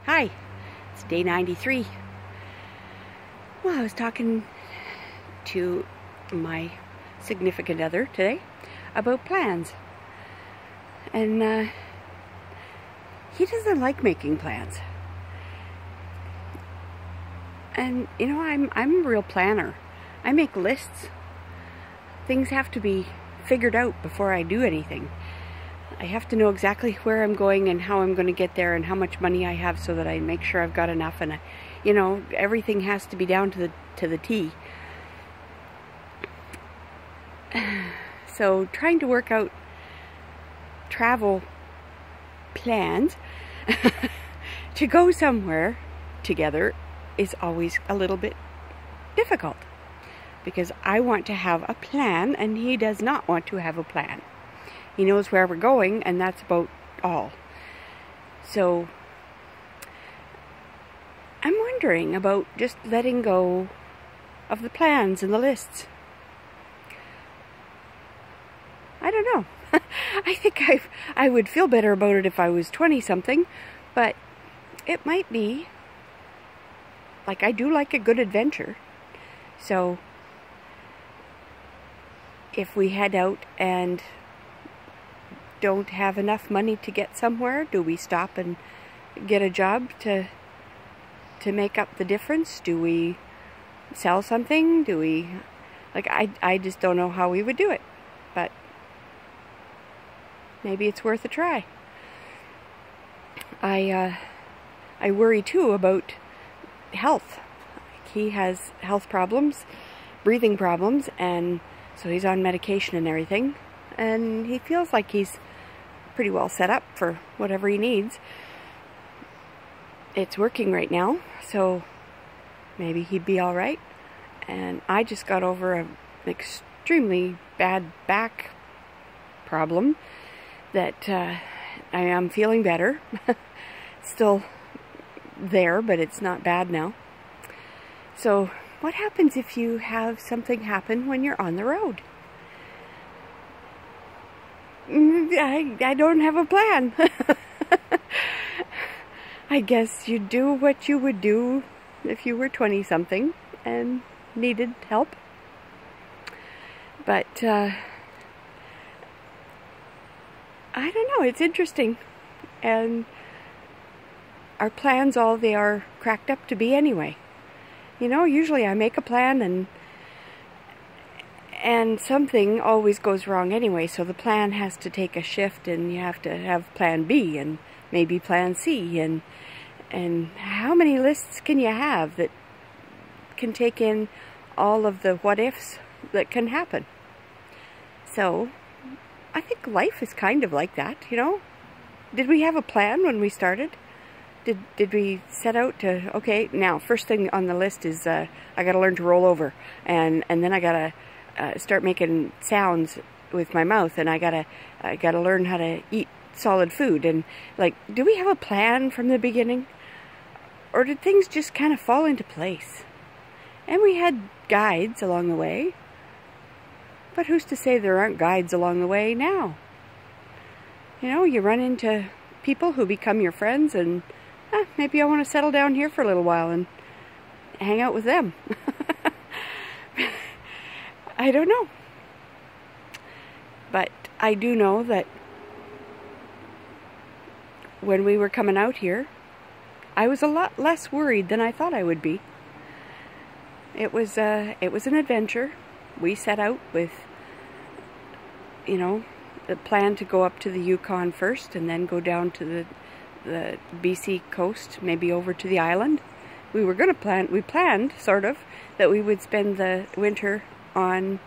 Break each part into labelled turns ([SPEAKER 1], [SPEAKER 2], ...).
[SPEAKER 1] Hi, it's day 93. Well, I was talking to my significant other today about plans. And he doesn't like making plans. And you know, I'm a real planner. I make lists. Things have to be figured out before I do anything. I have to know exactly where I'm going and how I'm going to get there and how much money I have so that I make sure I've got enough, and you know, everything has to be down to the T. So trying to work out travel plans to go somewhere together is always a little bit difficult, because I want to have a plan and he does not want to have a plan. He knows where we're going, and that's about all. So I'm wondering about just letting go of the plans and the lists. I don't know. I think I would feel better about it if I was 20-something, but it might be, like, I do like a good adventure. So if we head out and don't have enough money to get somewhere, do we stop and get a job to make up the difference? Do we sell something? Do we, like, I just don't know how we would do it, but maybe it's worth a try. I worry too about health. He has health problems, breathing problems, and so he's on medication and everything, and he feels like he's pretty well set up for whatever he needs. It's working right now, so maybe he'd be all right. And I just got over an extremely bad back problem that I am feeling better. Still there, but it's not bad now. So what happens if you have something happen when you're on the road? I don't have a plan. I guess you'd do what you would do if you were 20-something and needed help. But I don't know, it's interesting. And our plans, all they are cracked up to be anyway. You know, usually I make a plan and something always goes wrong anyway, so the plan has to take a shift, and you have to have plan B and maybe plan C, and how many lists can you have that can take in all of the what ifs that can happen? So I think life is kind of like that, you know. Did we have a plan when we started? Did we set out to, okay, now first thing on the list is I gotta learn to roll over, and then I gotta start making sounds with my mouth, and I gotta learn how to eat solid food. And like, do we have a plan from the beginning, or did things just kind of fall into place? And we had guides along the way, but who's to say there aren't guides along the way now? You know, you run into people who become your friends, and maybe I want to settle down here for a little while and hang out with them. I don't know. But I do know that when we were coming out here, I was a lot less worried than I thought I would be. It was an adventure. We set out with, you know, the plan to go up to the Yukon first and then go down to the BC coast, maybe over to the island. We planned sort of that we would spend the winter on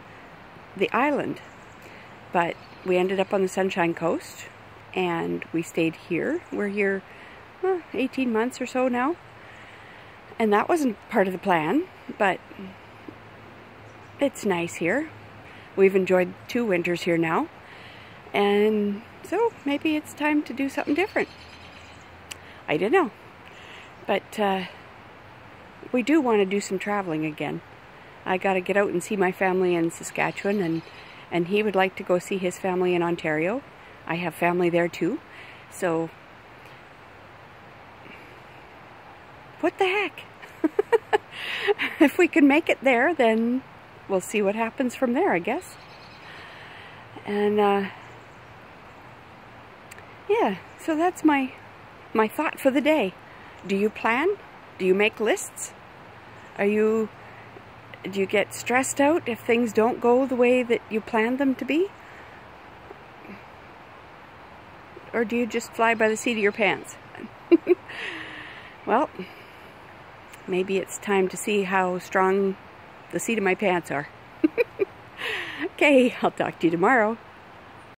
[SPEAKER 1] the island, but we ended up on the Sunshine Coast, and we stayed here. We're here 18 months or so now, and that wasn't part of the plan, but it's nice here. We've enjoyed 2 winters here now, and so maybe it's time to do something different. I don't know, but we do want to do some traveling again. I got to get out and see my family in Saskatchewan, and he would like to go see his family in Ontario. I have family there too, so what the heck? If we can make it there, then we'll see what happens from there, I guess. And yeah, so that's my thought for the day. Do you plan? Do you make lists? Do you get stressed out if things don't go the way that you planned them to be? Or do you just fly by the seat of your pants? Well, maybe it's time to see how strong the seat of my pants are. Okay, I'll talk to you tomorrow.